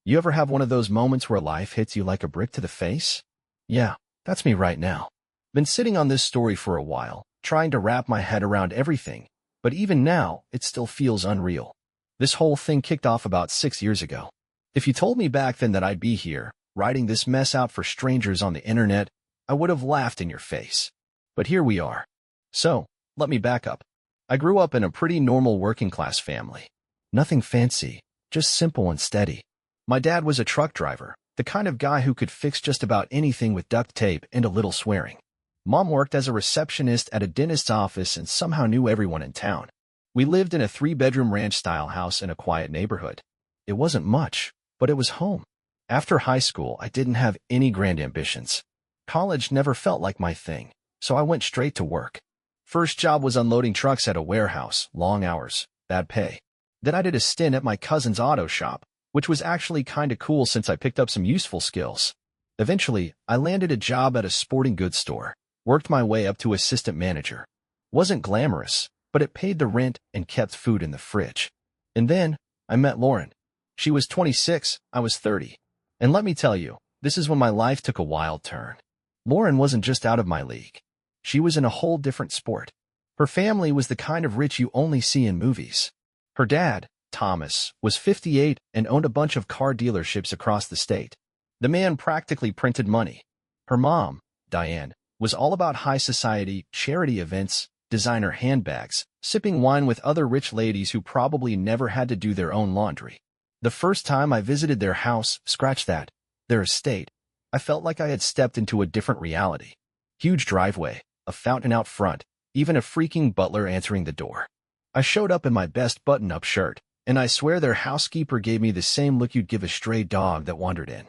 You ever have one of those moments where life hits you like a brick to the face? Yeah, that's me right now. Been sitting on this story for a while, trying to wrap my head around everything, but even now, it still feels unreal. This whole thing kicked off about 6 years ago. If you told me back then that I'd be here, writing this mess out for strangers on the internet, I would have laughed in your face. But here we are. So, let me back up. I grew up in a pretty normal working-class family. Nothing fancy, just simple and steady. My dad was a truck driver, the kind of guy who could fix just about anything with duct tape and a little swearing. Mom worked as a receptionist at a dentist's office and somehow knew everyone in town. We lived in a 3-bedroom ranch-style house in a quiet neighborhood. It wasn't much, but it was home. After high school, I didn't have any grand ambitions. College never felt like my thing, so I went straight to work. First job was unloading trucks at a warehouse, long hours, bad pay. Then I did a stint at my cousin's auto shop, which was actually kinda cool since I picked up some useful skills. Eventually, I landed a job at a sporting goods store, worked my way up to assistant manager. Wasn't glamorous, but it paid the rent and kept food in the fridge. And then, I met Lauren. She was 26, I was 30. And let me tell you, this is when my life took a wild turn. Lauren wasn't just out of my league. She was in a whole different sport. Her family was the kind of rich you only see in movies. Her dad, Thomas, was 58 and owned a bunch of car dealerships across the state. The man practically printed money. Her mom, Diane, was all about high society, charity events, designer handbags, sipping wine with other rich ladies who probably never had to do their own laundry. The first time I visited their house, scratch that, their estate, I felt like I had stepped into a different reality. Huge driveway, a fountain out front, even a freaking butler answering the door. I showed up in my best button-up shirt, and I swear their housekeeper gave me the same look you'd give a stray dog that wandered in.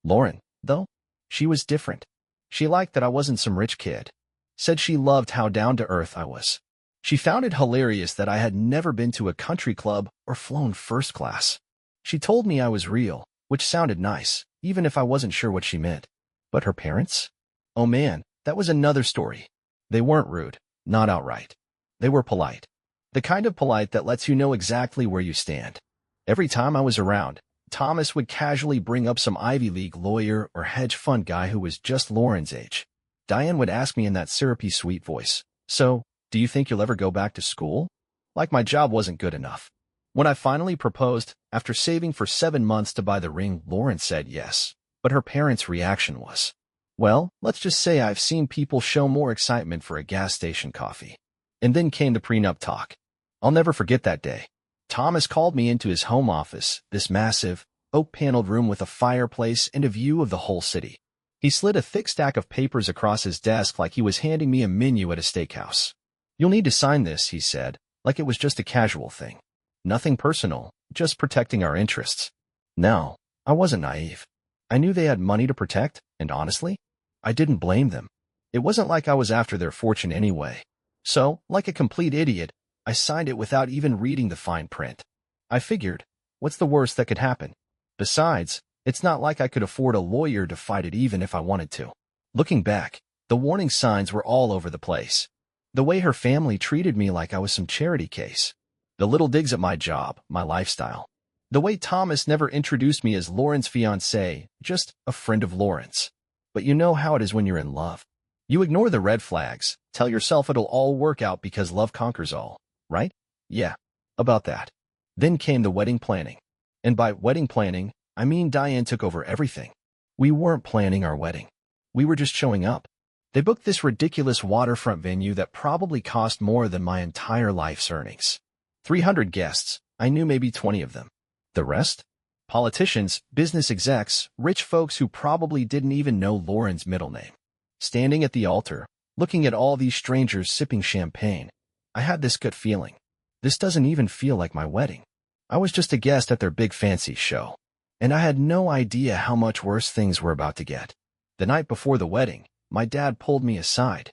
Lauren, though, she was different. She liked that I wasn't some rich kid. Said she loved how down-to-earth I was. She found it hilarious that I had never been to a country club or flown first class. She told me I was real, which sounded nice, even if I wasn't sure what she meant. But her parents? Oh man, that was another story. They weren't rude, not outright. They were polite. The kind of polite that lets you know exactly where you stand. Every time I was around, Thomas would casually bring up some Ivy League lawyer or hedge fund guy who was just Lauren's age. Diane would ask me in that syrupy sweet voice, "So, do you think you'll ever go back to school?" Like my job wasn't good enough. When I finally proposed, after saving for 7 months to buy the ring, Lauren said yes. But her parents' reaction was, well, let's just say I've seen people show more excitement for a gas station coffee. And then came the prenup talk. I'll never forget that day. Thomas called me into his home office, this massive, oak-paneled room with a fireplace and a view of the whole city. He slid a thick stack of papers across his desk like he was handing me a menu at a steakhouse. You'll need to sign this, he said, like it was just a casual thing. Nothing personal, just protecting our interests. No, I wasn't naive. I knew they had money to protect, and honestly, I didn't blame them. It wasn't like I was after their fortune anyway. So, like a complete idiot, I signed it without even reading the fine print. I figured, what's the worst that could happen? Besides, it's not like I could afford a lawyer to fight it even if I wanted to. Looking back, the warning signs were all over the place. The way her family treated me like I was some charity case. The little digs at my job, my lifestyle. The way Thomas never introduced me as Lauren's fiancé, just a friend of Lauren's. But you know how it is when you're in love. You ignore the red flags, tell yourself it'll all work out because love conquers all, right? Yeah, about that. Then came the wedding planning. And by wedding planning, I mean Diane took over everything. We weren't planning our wedding. We were just showing up. They booked this ridiculous waterfront venue that probably cost more than my entire life's earnings. 300 guests, I knew maybe 20 of them. The rest? Politicians, business execs, rich folks who probably didn't even know Lauren's middle name. Standing at the altar, looking at all these strangers sipping champagne, I had this gut feeling. This doesn't even feel like my wedding. I was just a guest at their big fancy show. And I had no idea how much worse things were about to get. The night before the wedding, my dad pulled me aside.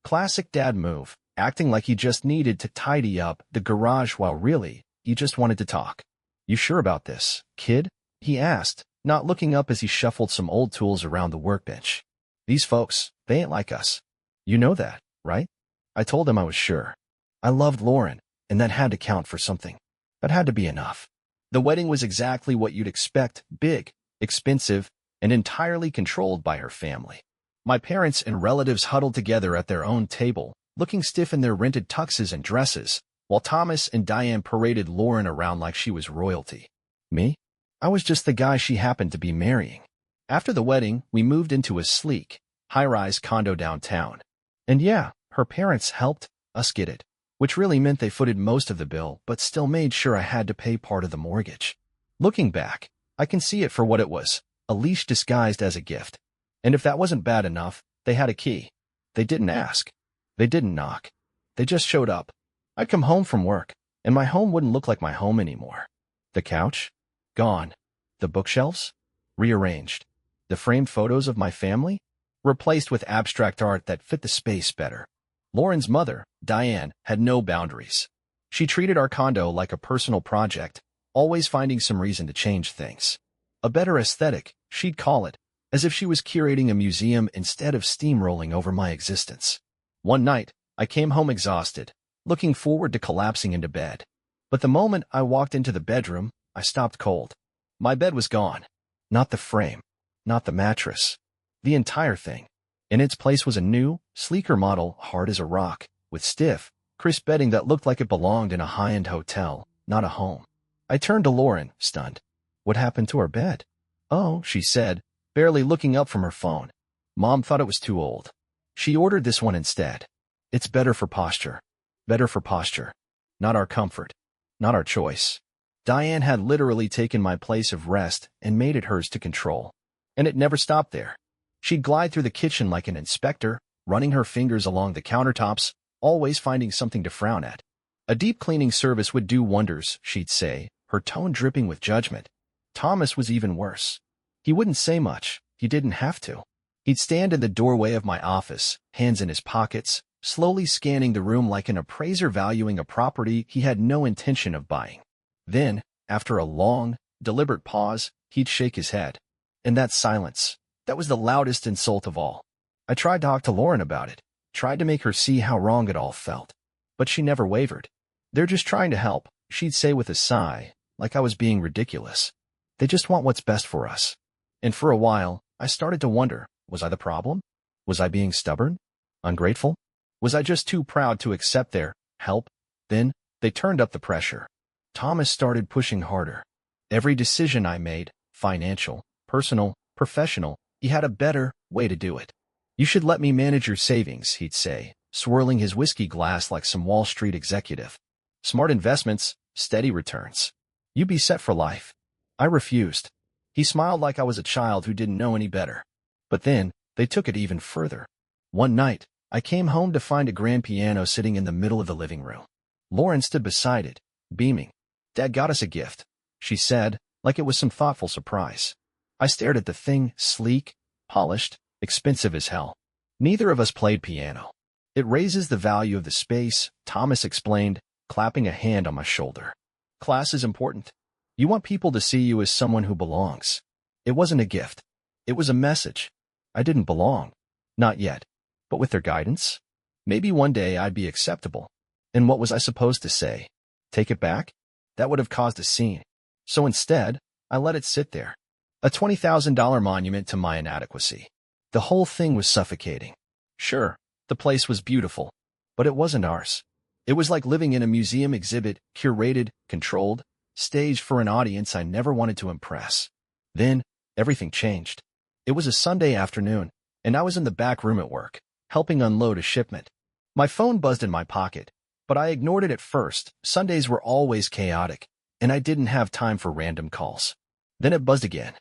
Classic dad move, acting like he just needed to tidy up the garage while really, he just wanted to talk. You sure about this, kid? He asked, not looking up as he shuffled some old tools around the workbench. These folks, they ain't like us. You know that, right? I told him I was sure. I loved Lauren, and that had to count for something. That had to be enough. The wedding was exactly what you'd expect: big, expensive, and entirely controlled by her family. My parents and relatives huddled together at their own table, looking stiff in their rented tuxes and dresses, while Thomas and Diane paraded Lauren around like she was royalty. Me? I was just the guy she happened to be marrying. After the wedding, we moved into a sleek, high-rise condo downtown. And yeah, her parents helped us get it, which really meant they footed most of the bill but still made sure I had to pay part of the mortgage. Looking back, I can see it for what it was, a leash disguised as a gift. And if that wasn't bad enough, they had a key. They didn't ask. They didn't knock. They just showed up. I'd come home from work, and my home wouldn't look like my home anymore. The couch? Gone. The bookshelves? Rearranged. The framed photos of my family? Replaced with abstract art that fit the space better. Lauren's mother, Diane, had no boundaries. She treated our condo like a personal project, always finding some reason to change things. A better aesthetic, she'd call it, as if she was curating a museum instead of steamrolling over my existence. One night, I came home exhausted, looking forward to collapsing into bed. But the moment I walked into the bedroom, I stopped cold. My bed was gone. Not the frame. Not the mattress. The entire thing. In its place was a new, sleeker model, hard as a rock, with stiff, crisp bedding that looked like it belonged in a high-end hotel, not a home. I turned to Lauren, stunned. What happened to our bed? Oh, she said, barely looking up from her phone. Mom thought it was too old. She ordered this one instead. It's better for posture. Better for posture. Not our comfort. Not our choice. Diane had literally taken my place of rest and made it hers to control. And it never stopped there. She'd glide through the kitchen like an inspector, running her fingers along the countertops, always finding something to frown at. A deep cleaning service would do wonders, she'd say, her tone dripping with judgment. Thomas was even worse. He wouldn't say much. He didn't have to. He'd stand in the doorway of my office, hands in his pockets, slowly scanning the room like an appraiser valuing a property he had no intention of buying. Then, after a long, deliberate pause, he'd shake his head. And that silence, that was the loudest insult of all. I tried to talk to Lauren about it, tried to make her see how wrong it all felt. But she never wavered. They're just trying to help, she'd say with a sigh, like I was being ridiculous. They just want what's best for us. And for a while, I started to wonder, was I the problem? Was I being stubborn? Ungrateful? Was I just too proud to accept their help? Then, they turned up the pressure. Thomas started pushing harder. Every decision I made, financial, personal, professional, he had a better way to do it. You should let me manage your savings, he'd say, swirling his whiskey glass like some Wall Street executive. Smart investments, steady returns. You'd be set for life. I refused. He smiled like I was a child who didn't know any better. But then, they took it even further. One night, I came home to find a grand piano sitting in the middle of the living room. Lauren stood beside it, beaming. Dad got us a gift, she said, like it was some thoughtful surprise. I stared at the thing, sleek, polished, expensive as hell. Neither of us played piano. It raises the value of the space, Thomas explained, clapping a hand on my shoulder. Class is important. You want people to see you as someone who belongs. It wasn't a gift. It was a message. I didn't belong. Not yet. But with their guidance, maybe one day I'd be acceptable. And what was I supposed to say? Take it back? That would have caused a scene. So instead, I let it sit there. A $20,000 monument to my inadequacy. The whole thing was suffocating. Sure, the place was beautiful, but it wasn't ours. It was like living in a museum exhibit, curated, controlled, staged for an audience I never wanted to impress. Then, everything changed. It was a Sunday afternoon, and I was in the back room at work, helping unload a shipment. My phone buzzed in my pocket, but I ignored it at first. Sundays were always chaotic, and I didn't have time for random calls. Then it buzzed again,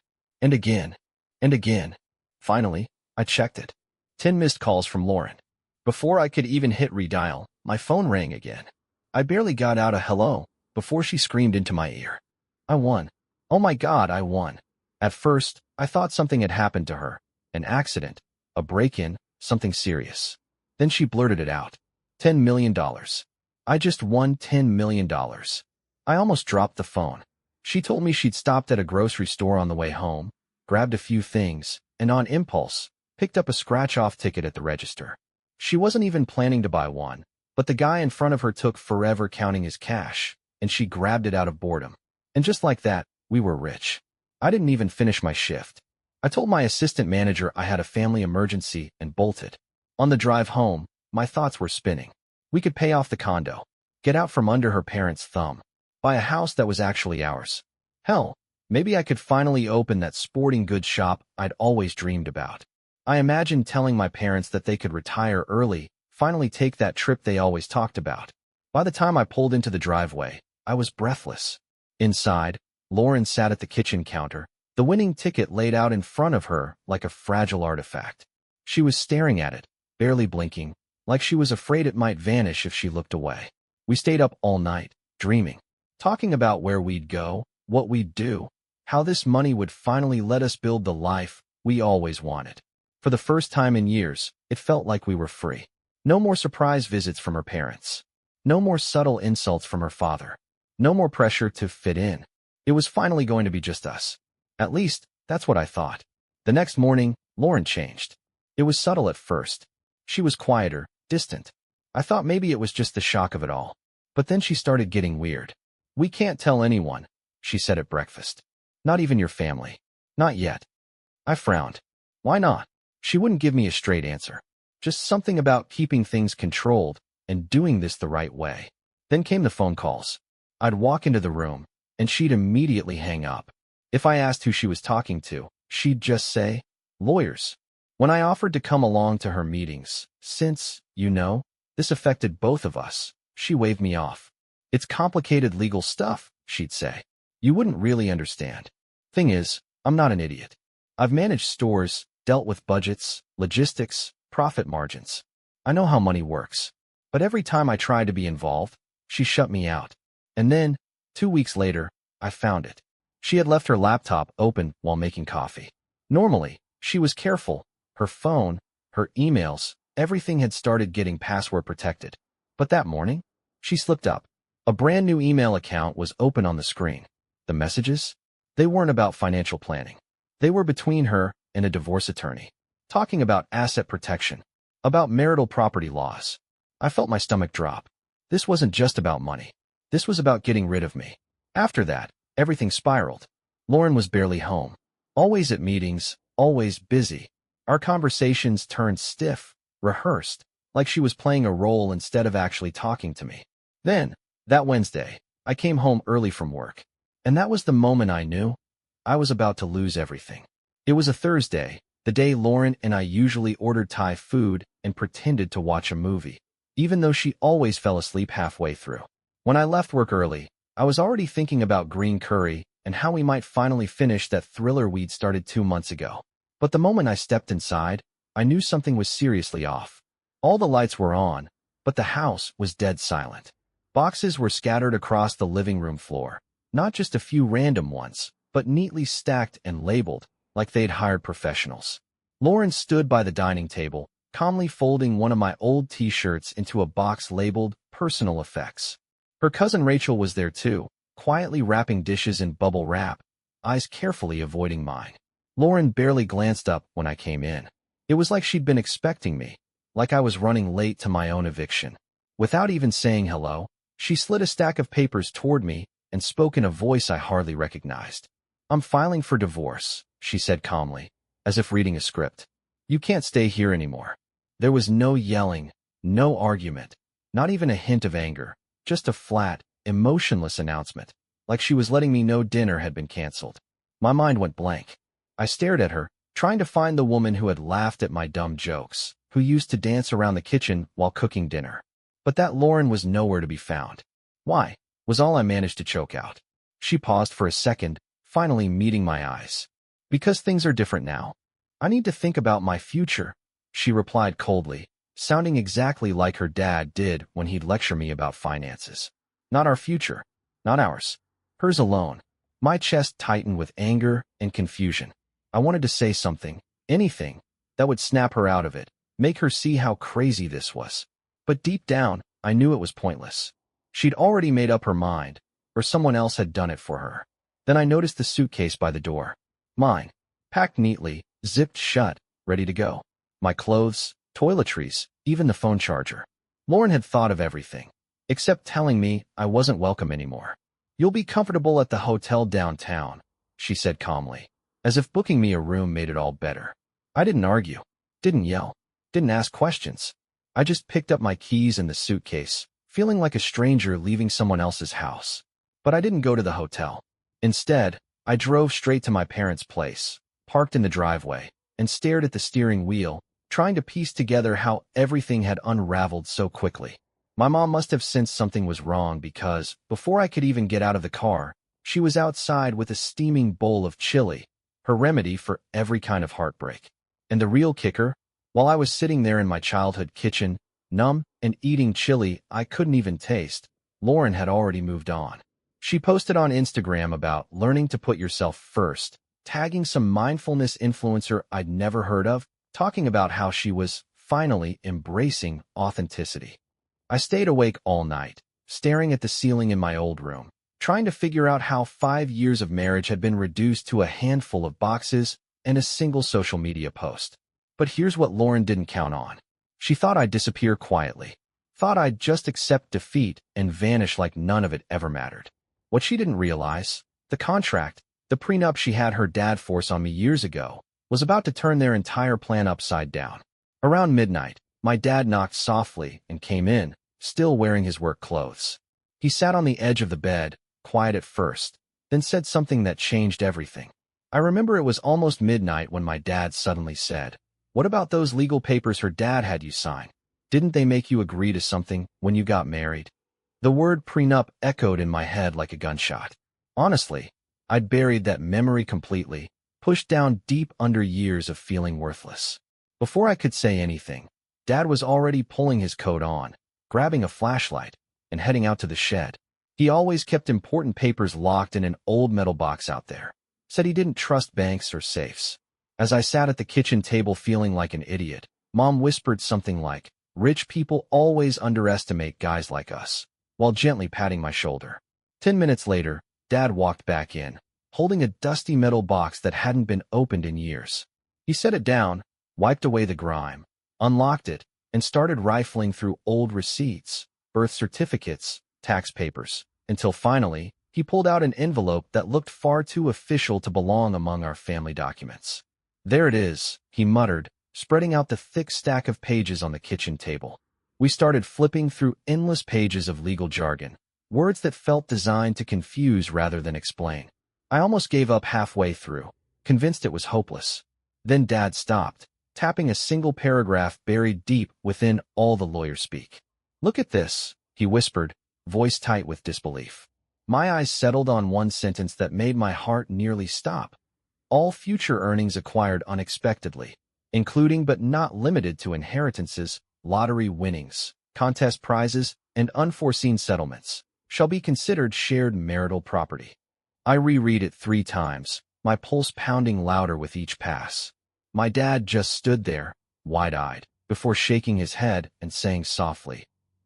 and again, and again. Finally, I checked it. 10 missed calls from Lauren. Before I could even hit redial, my phone rang again. I barely got out a hello before she screamed into my ear. I won. Oh my God, I won. At first, I thought something had happened to her. An accident, a break-in, something serious. Then she blurted it out. $10 million. I just won $10 million. I almost dropped the phone. She told me she'd stopped at a grocery store on the way home, grabbed a few things, and on impulse, picked up a scratch-off ticket at the register. She wasn't even planning to buy one, but the guy in front of her took forever counting his cash, and she grabbed it out of boredom. And just like that, we were rich. I didn't even finish my shift. I told my assistant manager I had a family emergency and bolted. On the drive home, my thoughts were spinning. We could pay off the condo, get out from under her parents' thumb, buy a house that was actually ours. Hell, maybe I could finally open that sporting goods shop I'd always dreamed about. I imagined telling my parents that they could retire early, finally take that trip they always talked about. By the time I pulled into the driveway, I was breathless. Inside, Lauren sat at the kitchen counter, the winning ticket laid out in front of her like a fragile artifact. She was staring at it, barely blinking, like she was afraid it might vanish if she looked away. We stayed up all night, dreaming, talking about where we'd go, what we'd do, how this money would finally let us build the life we always wanted. For the first time in years, it felt like we were free. No more surprise visits from her parents. No more subtle insults from her father. No more pressure to fit in. It was finally going to be just us. At least, that's what I thought. The next morning, Lauren changed. It was subtle at first. She was quieter, distant. I thought maybe it was just the shock of it all. But then she started getting weird. "We can't tell anyone," she said at breakfast. "Not even your family. Not yet." I frowned. Why not? She wouldn't give me a straight answer. Just something about keeping things controlled and doing this the right way. Then came the phone calls. I'd walk into the room, and she'd immediately hang up. If I asked who she was talking to, she'd just say, "Lawyers." When I offered to come along to her meetings, since, this affected both of us, she waved me off. "It's complicated legal stuff," she'd say. "You wouldn't really understand. Thing is, I'm not an idiot. I've managed stores, dealt with budgets, logistics, profit margins. I know how money works. But every time I tried to be involved, she shut me out. And then, 2 weeks later, I found it. She had left her laptop open while making coffee. Normally, she was careful. Her phone, her emails, everything had started getting password protected. But that morning, she slipped up. A brand new email account was open on the screen. The messages? They weren't about financial planning. They were between her and a divorce attorney, talking about asset protection, about marital property laws. I felt my stomach drop. This wasn't just about money. This was about getting rid of me. After that, everything spiraled. Lauren was barely home. Always at meetings, always busy. Our conversations turned stiff, rehearsed, like she was playing a role instead of actually talking to me. Then, that Wednesday, I came home early from work. And that was the moment I knew I was about to lose everything. It was a Thursday, the day Lauren and I usually ordered Thai food and pretended to watch a movie, even though she always fell asleep halfway through. When I left work early, I was already thinking about green curry and how we might finally finish that thriller we'd started 2 months ago. But the moment I stepped inside, I knew something was seriously off. All the lights were on, but the house was dead silent. Boxes were scattered across the living room floor, not just a few random ones, but neatly stacked and labeled, like they'd hired professionals. Lauren stood by the dining table, calmly folding one of my old t-shirts into a box labeled Personal Effects. Her cousin Rachel was there too, quietly wrapping dishes in bubble wrap, eyes carefully avoiding mine. Lauren barely glanced up when I came in. It was like she'd been expecting me, like I was running late to my own eviction. Without even saying hello, she slid a stack of papers toward me and spoke in a voice I hardly recognized. "I'm filing for divorce," she said calmly, as if reading a script. "You can't stay here anymore." There was no yelling, no argument, not even a hint of anger, just a flat, emotionless announcement, like she was letting me know dinner had been canceled. My mind went blank. I stared at her, trying to find the woman who had laughed at my dumb jokes, who used to dance around the kitchen while cooking dinner. But that Lauren was nowhere to be found. "Why?" was all I managed to choke out. She paused for a second, finally meeting my eyes. "Because things are different now. I need to think about my future," she replied coldly, sounding exactly like her dad did when he'd lecture me about finances. Not our future. Not ours. Hers alone. My chest tightened with anger and confusion. I wanted to say something, anything, that would snap her out of it, make her see how crazy this was. But deep down, I knew it was pointless. She'd already made up her mind, or someone else had done it for her. Then I noticed the suitcase by the door. Mine, packed neatly, zipped shut, ready to go. My clothes, toiletries, even the phone charger. Lauren had thought of everything, except telling me I wasn't welcome anymore. "You'll be comfortable at the hotel downtown," she said calmly, as if booking me a room made it all better. I didn't argue, didn't yell, didn't ask questions. I just picked up my keys and the suitcase, feeling like a stranger leaving someone else's house. But I didn't go to the hotel. Instead, I drove straight to my parents' place, parked in the driveway, and stared at the steering wheel, trying to piece together how everything had unraveled so quickly. My mom must have sensed something was wrong because, before I could even get out of the car, she was outside with a steaming bowl of chili, her remedy for every kind of heartbreak. And the real kicker, while I was sitting there in my childhood kitchen, numb and eating chili I couldn't even taste, Lauren had already moved on. She posted on Instagram about learning to put yourself first, tagging some mindfulness influencer I'd never heard of, talking about how she was finally embracing authenticity. I stayed awake all night, staring at the ceiling in my old room, trying to figure out how 5 years of marriage had been reduced to a handful of boxes and a single social media post. But here's what Lauren didn't count on. She thought I'd disappear quietly, thought I'd just accept defeat and vanish like none of it ever mattered. What she didn't realize, the contract, the prenup she had her dad force on me years ago, was about to turn their entire plan upside down. Around midnight, my dad knocked softly and came in, still wearing his work clothes. He sat on the edge of the bed, quiet at first, then said something that changed everything. I remember it was almost midnight when my dad suddenly said, "What about those legal papers her dad had you sign? Didn't they make you agree to something when you got married?" The word prenup echoed in my head like a gunshot. Honestly, I'd buried that memory completely, pushed down deep under years of feeling worthless. Before I could say anything, Dad was already pulling his coat on, grabbing a flashlight, and heading out to the shed. He always kept important papers locked in an old metal box out there. Said he didn't trust banks or safes. As I sat at the kitchen table feeling like an idiot, Mom whispered something like, "Rich people always underestimate guys like us," while gently patting my shoulder. 10 minutes later, Dad walked back in, holding a dusty metal box that hadn't been opened in years. He set it down, wiped away the grime, unlocked it, and started rifling through old receipts, birth certificates, tax papers, until finally, he pulled out an envelope that looked far too official to belong among our family documents. "There it is," he muttered, spreading out the thick stack of pages on the kitchen table. We started flipping through endless pages of legal jargon, words that felt designed to confuse rather than explain. I almost gave up halfway through, convinced it was hopeless. Then Dad stopped, tapping a single paragraph buried deep within all the lawyer speak. "Look at this," he whispered, voice tight with disbelief. My eyes settled on one sentence that made my heart nearly stop. "All future earnings acquired unexpectedly, including but not limited to inheritances, lottery winnings, contest prizes, and unforeseen settlements, shall be considered shared marital property." I reread it 3 times, my pulse pounding louder with each pass. My dad just stood there, wide-eyed, before shaking his head and saying softly,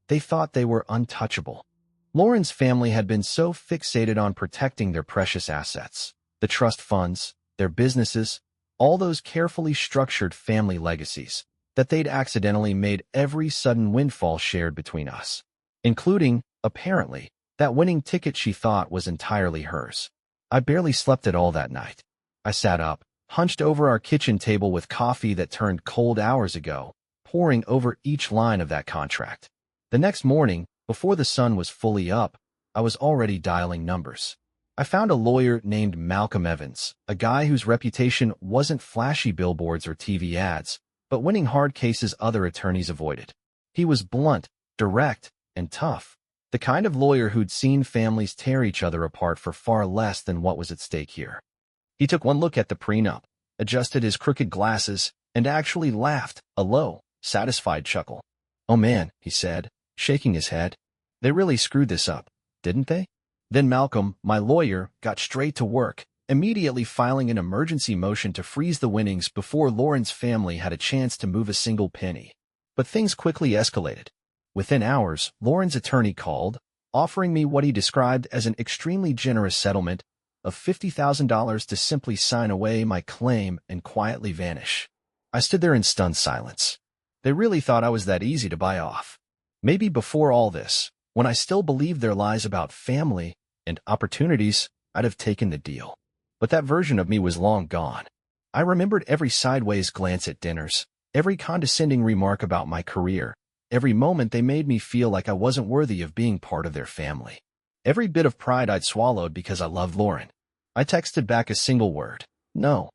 "They thought they were untouchable." Lauren's family had been so fixated on protecting their precious assets, the trust funds, their businesses, all those carefully structured family legacies, that they'd accidentally made every sudden windfall shared between us, including, apparently, that winning ticket she thought was entirely hers. I barely slept at all that night. I sat up, hunched over our kitchen table with coffee that turned cold hours ago, pouring over each line of that contract. The next morning, before the sun was fully up, I was already dialing numbers. I found a lawyer named Malcolm Evans, a guy whose reputation wasn't flashy billboards or TV ads, but winning hard cases other attorneys avoided. He was blunt, direct, and tough, the kind of lawyer who'd seen families tear each other apart for far less than what was at stake here. He took one look at the prenup, adjusted his crooked glasses, and actually laughed, a low, satisfied chuckle. "Oh man," he said, shaking his head. "They really screwed this up, didn't they?" Then Malcolm, my lawyer, got straight to work, immediately filing an emergency motion to freeze the winnings before Lauren's family had a chance to move a single penny. But things quickly escalated. Within hours, Lauren's attorney called, offering me what he described as an extremely generous settlement of $50,000 to simply sign away my claim and quietly vanish. I stood there in stunned silence. They really thought I was that easy to buy off. Maybe before all this, when I still believed their lies about family and opportunities, I'd have taken the deal. But that version of me was long gone. I remembered every sideways glance at dinners, every condescending remark about my career, every moment they made me feel like I wasn't worthy of being part of their family. Every bit of pride I'd swallowed because I loved Lauren. I texted back a single word, no.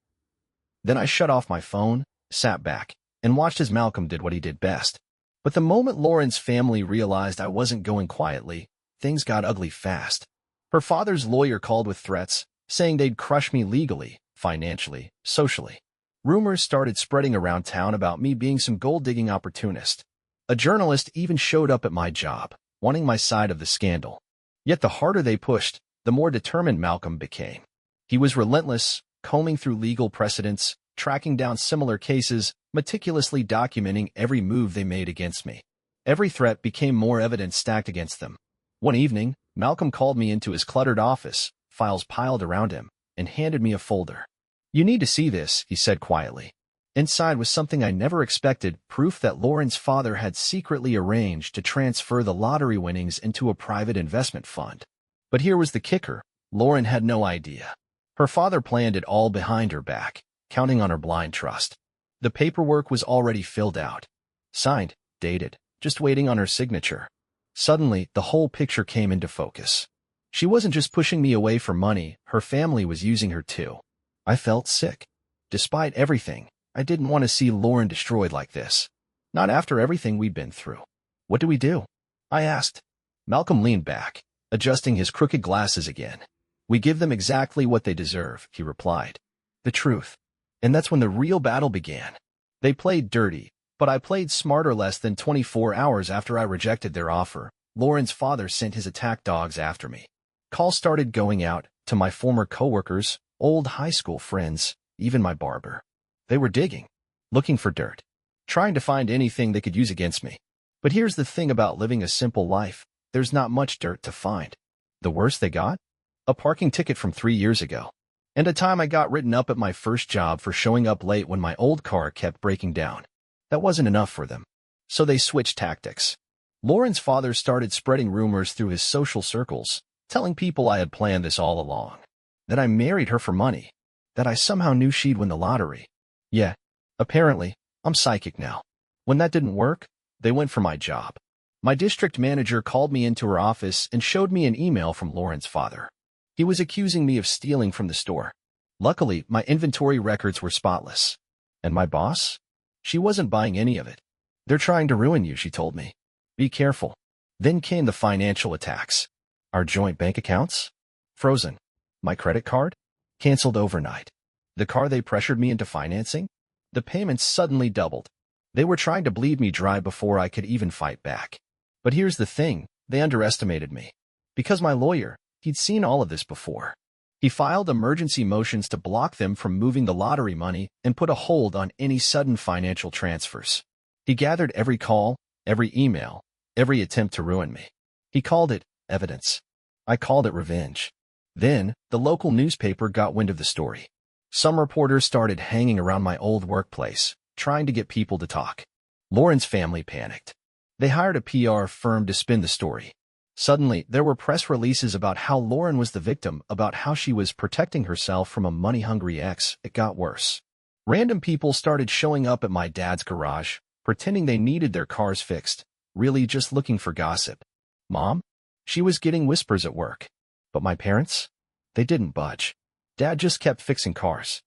Then I shut off my phone, sat back, and watched as Malcolm did what he did best. But the moment Lauren's family realized I wasn't going quietly, things got ugly fast. Her father's lawyer called with threats, saying they'd crush me legally, financially, socially. Rumors started spreading around town about me being some gold-digging opportunist. A journalist even showed up at my job, wanting my side of the scandal. Yet the harder they pushed, the more determined Malcolm became. He was relentless, combing through legal precedents, tracking down similar cases, meticulously documenting every move they made against me. Every threat became more evidence stacked against them. One evening, Malcolm called me into his cluttered office, files piled around him, and handed me a folder. "You need to see this," he said quietly. Inside was something I never expected, proof that Lauren's father had secretly arranged to transfer the lottery winnings into a private investment fund. But here was the kicker. Lauren had no idea. Her father planned it all behind her back, counting on her blind trust. The paperwork was already filled out. Signed, dated, just waiting on her signature. Suddenly, the whole picture came into focus. She wasn't just pushing me away for money, her family was using her too. I felt sick. Despite everything, I didn't want to see Lauren destroyed like this. Not after everything we'd been through. "What do we do?" I asked. Malcolm leaned back, adjusting his crooked glasses again. "We give them exactly what they deserve," he replied. "The truth." And that's when the real battle began. They played dirty, but I played smarter. Less than 24 hours after I rejected their offer, Lauren's father sent his attack dogs after me. Calls started going out to my former coworkers, old high school friends, even my barber. They were digging, looking for dirt, trying to find anything they could use against me. But here's the thing about living a simple life, there's not much dirt to find. The worst they got? A parking ticket from 3 years ago. And a time I got written up at my first job for showing up late when my old car kept breaking down. That wasn't enough for them. So they switched tactics. Lauren's father started spreading rumors through his social circles, telling people I had planned this all along. That I married her for money. That I somehow knew she'd win the lottery. Yeah, apparently, I'm psychic now. When that didn't work, they went for my job. My district manager called me into her office and showed me an email from Lauren's father. He was accusing me of stealing from the store. Luckily, my inventory records were spotless. And my boss? She wasn't buying any of it. "They're trying to ruin you," she told me. "Be careful." Then came the financial attacks. Our joint bank accounts? Frozen. My credit card? Canceled overnight. The car they pressured me into financing? The payments suddenly doubled. They were trying to bleed me dry before I could even fight back. But here's the thing, they underestimated me. Because my lawyer, he'd seen all of this before. He filed emergency motions to block them from moving the lottery money and put a hold on any sudden financial transfers. He gathered every call, every email, every attempt to ruin me. He called it evidence. I called it revenge. Then, the local newspaper got wind of the story. Some reporters started hanging around my old workplace, trying to get people to talk. Lauren's family panicked. They hired a PR firm to spin the story. Suddenly, there were press releases about how Lauren was the victim, about how she was protecting herself from a money-hungry ex. It got worse. Random people started showing up at my dad's garage, pretending they needed their cars fixed, really just looking for gossip. Mom? She was getting whispers at work. But my parents? They didn't budge. Dad just kept fixing cars.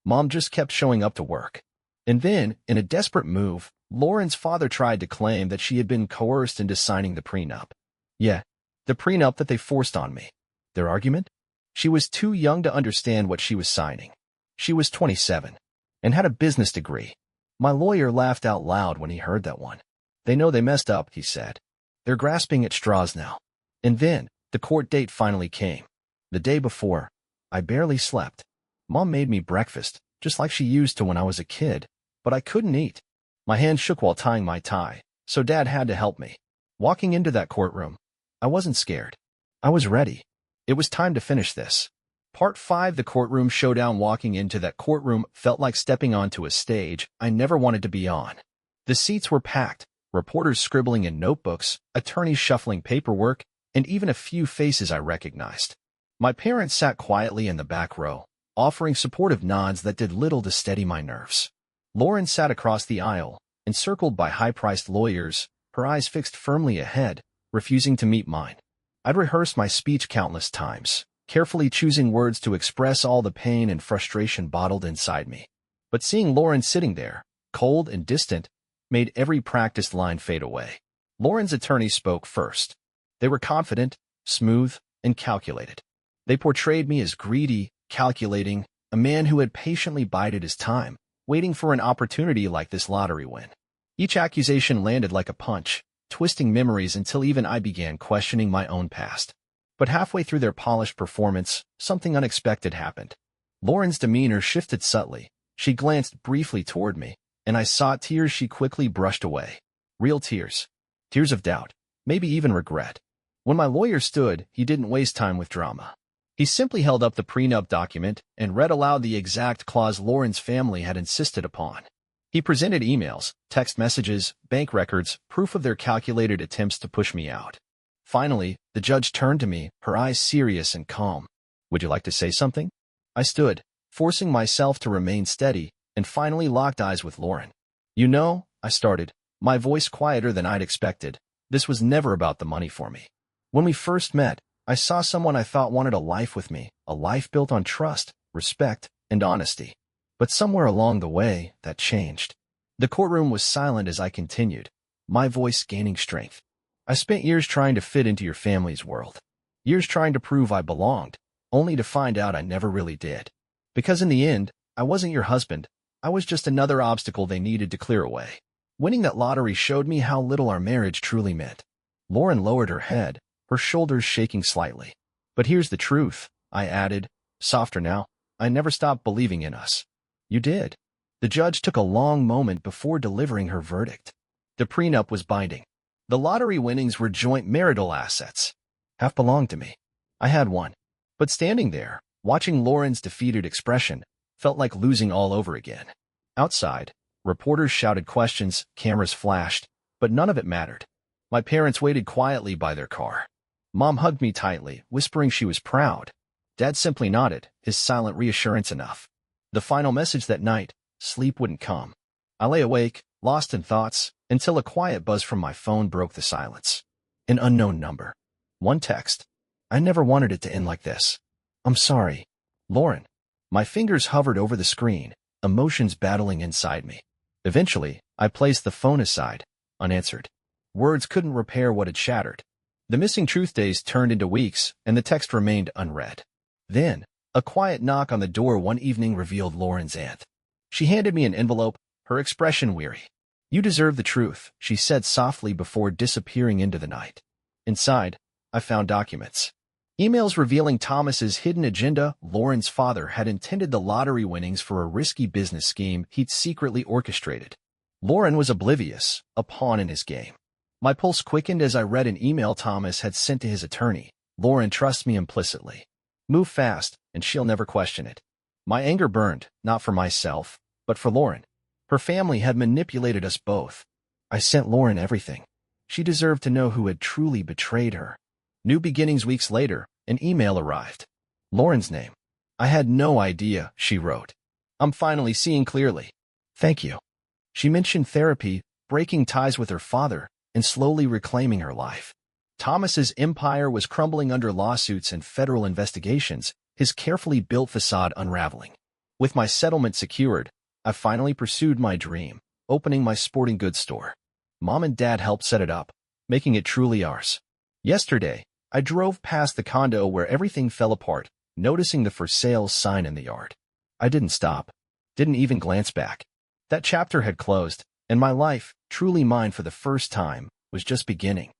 Mom just kept showing up to work. And then, in a desperate move, Lauren's father tried to claim that she had been coerced into signing the prenup. Yeah, the prenup that they forced on me. Their argument? She was too young to understand what she was signing. She was 27 and had a business degree. My lawyer laughed out loud when he heard that one. "They know they messed up," he said. "They're grasping at straws now." And then, the court date finally came. The day before, I barely slept. Mom made me breakfast, just like she used to when I was a kid, but I couldn't eat. My hand shook while tying my tie, so Dad had to help me. Walking into that courtroom, I wasn't scared. I was ready. It was time to finish this. Part 5, the courtroom showdown. Walking into that courtroom felt like stepping onto a stage I never wanted to be on. The seats were packed, reporters scribbling in notebooks, attorneys shuffling paperwork, and even a few faces I recognized. My parents sat quietly in the back row, offering supportive nods that did little to steady my nerves. Lauren sat across the aisle, encircled by high-priced lawyers, her eyes fixed firmly ahead, refusing to meet mine. I'd rehearsed my speech countless times, carefully choosing words to express all the pain and frustration bottled inside me. But seeing Lauren sitting there, cold and distant, made every practiced line fade away. Lauren's attorney spoke first. They were confident, smooth, and calculated. They portrayed me as greedy, calculating, a man who had patiently bided his time, waiting for an opportunity like this lottery win. Each accusation landed like a punch, twisting memories until even I began questioning my own past. But halfway through their polished performance, something unexpected happened. Lauren's demeanor shifted subtly. She glanced briefly toward me, and I saw tears she quickly brushed away. Real tears. Tears of doubt, maybe even regret. When my lawyer stood, he didn't waste time with drama. He simply held up the prenup document and read aloud the exact clause Lauren's family had insisted upon. He presented emails, text messages, bank records, proof of their calculated attempts to push me out. Finally, the judge turned to me, her eyes serious and calm. "Would you like to say something?" I stood, forcing myself to remain steady, and finally locked eyes with Lauren. "You know," I started, my voice quieter than I'd expected, "this was never about the money for me. When we first met, I saw someone I thought wanted a life with me, a life built on trust, respect, and honesty. But somewhere along the way, that changed." The courtroom was silent as I continued, my voice gaining strength. "I spent years trying to fit into your family's world. Years trying to prove I belonged, only to find out I never really did. Because in the end, I wasn't your husband. I was just another obstacle they needed to clear away. Winning that lottery showed me how little our marriage truly meant." Lauren lowered her head, her shoulders shaking slightly. "But here's the truth," I added, softer now. "I never stopped believing in us." "You did." The judge took a long moment before delivering her verdict. The prenup was binding. The lottery winnings were joint marital assets. Half belonged to me. I had one. But standing there, watching Lauren's defeated expression, felt like losing all over again. Outside, reporters shouted questions, cameras flashed, but none of it mattered. My parents waited quietly by their car. Mom hugged me tightly, whispering she was proud. Dad simply nodded, his silent reassurance enough. The final message that night, sleep wouldn't come. I lay awake, lost in thoughts, until a quiet buzz from my phone broke the silence. An unknown number. One text. "I never wanted it to end like this. I'm sorry. Lauren." My fingers hovered over the screen, emotions battling inside me. Eventually, I placed the phone aside, unanswered. Words couldn't repair what had shattered. The missing truth days turned into weeks, and the text remained unread. Then, a quiet knock on the door one evening revealed Lauren's aunt. She handed me an envelope, her expression weary. "You deserve the truth," she said softly before disappearing into the night. Inside, I found documents. Emails revealing Thomas's hidden agenda. Lauren's father had intended the lottery winnings for a risky business scheme he'd secretly orchestrated. Lauren was oblivious, a pawn in his game. My pulse quickened as I read an email Thomas had sent to his attorney. "Lauren trusts me implicitly. Move fast, and she'll never question it." My anger burned, not for myself, but for Lauren. Her family had manipulated us both. I sent Lauren everything. She deserved to know who had truly betrayed her. New beginnings. Weeks later, an email arrived. Lauren's name. "I had no idea," she wrote. "I'm finally seeing clearly. Thank you." She mentioned therapy, breaking ties with her father, and slowly reclaiming her life. Thomas's empire was crumbling under lawsuits and federal investigations, his carefully built facade unraveling. With my settlement secured, I finally pursued my dream, opening my sporting goods store. Mom and Dad helped set it up, making it truly ours. Yesterday, I drove past the condo where everything fell apart, noticing the for sale sign in the yard. I didn't stop, didn't even glance back. That chapter had closed, and my life, truly mine for the first time, was just beginning.